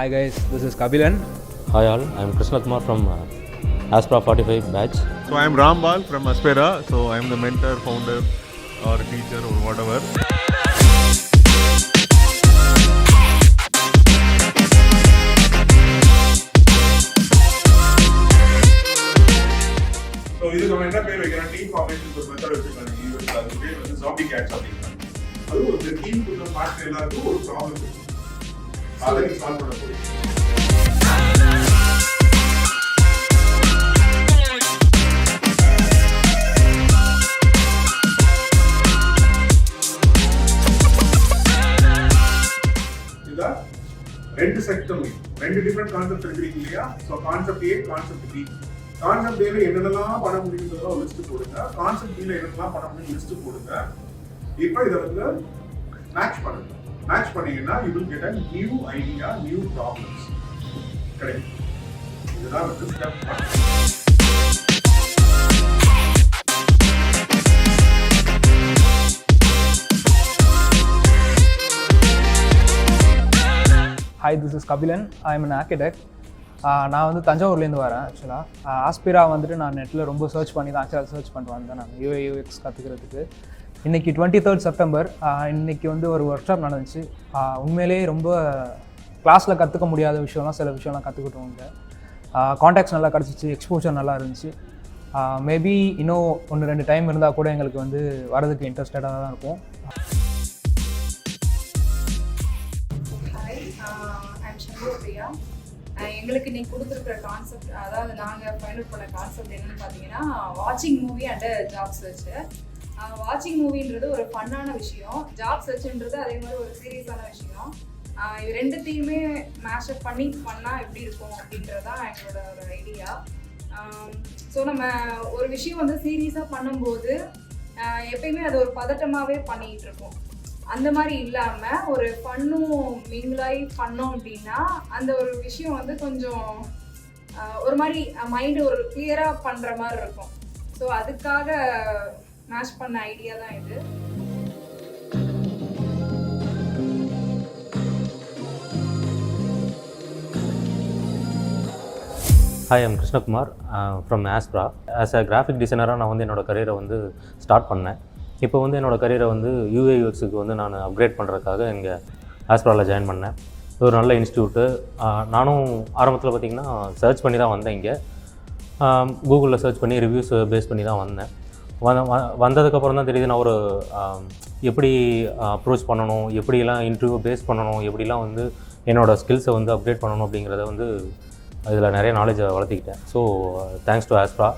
Hi guys, this is Kabilan. Hi all, I am Krishna Kumar from Aspira 45 batch. So I am Rambal from Aspira. So I am the mentor, founder or teacher or whatever. So this is நம்ம என்ன பேர் வைக்கிறோம் team formation ஒரு method வச்சிருக்காங்க ஈவென்ட்ல அது பேர் வந்து zombie catch அப்படிங்கிறாங்க. அது ஒரு டீம் குள்ள பார்ட்னர் எல்லாருக்கும் ஒரு ப்ராப்ளம் இருக்கு. அதை நீ சால்வ் பண்ண போறீங்க. இதா ரெண்டு செக்டர் ரெண்டு டிஃபரெண்ட் கான்செப்ட் எடுக்கிறீங்க இல்லையா? ஸோ கான்செப்ட் ஏ கான்செப்ட் பி. கான்செப்ட் ஏல என்னென்னலாம் பண்ண முடியுங்கிறத ஒரு லிஸ்ட் போடுங்க. கான்செப்ட் பில என்னென்னலாம் பண்ண முடியும் லிஸ்ட் போடுங்க. இப்போ இதை வந்து மேட்ச் பண்ணுங்க. மேட்ச் பண்ணீங்கன்னா you will get a new idea, new problems. Correct. இதுதான் வந்து step 1. Hi, this is Kabilan. I am an architect. நான் வந்து தஞ்சாவூர்லேருந்து வரேன் ஆக்சுவலாக. ஆஸ்பிரா வந்துட்டு நான் நெட்டில் ரொம்ப சர்ச் பண்ணி தான் ஆக்சுவலாக சர்ச் பண்ணிட்டு வந்தேன் நான் யூஐ யூஎக்ஸ் கற்றுக்கிறதுக்கு. இன்றைக்கி 23rd September இன்றைக்கி வந்து ஒரு ஒர்க் ஷாப் நடந்துச்சு. உண்மையிலேயே ரொம்ப கிளாஸில் கற்றுக்க முடியாத விஷயம்லாம் சில விஷயம்லாம் கற்றுக்கிட்டோம். இங்கே கான்டாக்ட்ஸ் நல்லா கிடச்சிச்சு, எக்ஸ்போஜர் நல்லா இருந்துச்சு. மேபி இன்னும் 1-2 டைம் இருந்தால் கூட எங்களுக்கு வந்து வரதுக்கு இன்ட்ரெஸ்டடாக தான் இருக்கும். எங்களுக்கு இன்னைக்கு கொடுத்துருக்குற கான்செப்ட், அதாவது நாங்கள் ஃபைண்ட் அவுட் பண்ண கான்செப்ட் என்னன்னு பார்த்தீங்கன்னா வாட்சிங் மூவி அண்ட் ஜாப் சர்ச். வாட்சிங் மூவின்றது ஒரு ஃபன்னான விஷயம், ஜாப் சர்ச்ன்றது அதே மாதிரி ஒரு சீரியஸான விஷயம். இது ரெண்டுத்தையுமே மேஷப் பண்ணி பண்ணால் எப்படி இருக்கும் அப்படின்றது தான் எங்களோட ஒரு ஐடியா. ஸோ நம்ம ஒரு விஷயம் வந்து சீரியஸாக பண்ணும்போது எப்பயுமே அது ஒரு பதட்டமாகவே பண்ணிகிட்டு இருக்கோம். அந்த மாதிரி இல்லாமல் ஒரு ஃபன்னும் மிங்கிளாகி பண்ணோம் அப்படின்னா அந்த ஒரு விஷயம் வந்து கொஞ்சம் ஒரு மாதிரி மைண்டு ஒரு கிளியராக பண்ணுற மாதிரி இருக்கும். ஸோ அதுக்காக மேட்ச் பண்ண ஐடியா தான் இது. Hi, I am Krishna Kumar from Aspira. As a graphic designer, நான் வந்து என்னோடய கரியரை வந்து ஸ்டார்ட் பண்ணேன். இப்போ வந்து என்னோடய கரியரை வந்து யூஏ யூஎக்ஸுக்கு வந்து நான் அப்கிரேட் பண்ணுறதுக்காக இங்கே ஆஸ்பிராவில் ஜாயின் பண்ணேன். இது ஒரு நல்ல இன்ஸ்டியூட்டு. நானும் ஆரம்பத்தில் பார்த்திங்கன்னா சர்ச் பண்ணி தான் வந்தேன். இங்கே கூகுளில் சர்ச் பண்ணி ரிவ்யூஸ் பேஸ் பண்ணி தான் வந்தேன். வந்ததுக்கப்புறம் தான் தெரியுது நான் ஒரு எப்படி அப்ரோச் பண்ணணும், எப்படிலாம் இன்டர்வியூ பேஸ் பண்ணணும், எப்படிலாம் வந்து என்னோடய ஸ்கில்ஸை வந்து அப்கிரேட் பண்ணணும் அப்படிங்கிறத வந்து இதில் நிறைய நாலேஜை வளர்த்திக்கிட்டேன். So thanks to ஆஸ்பிரா.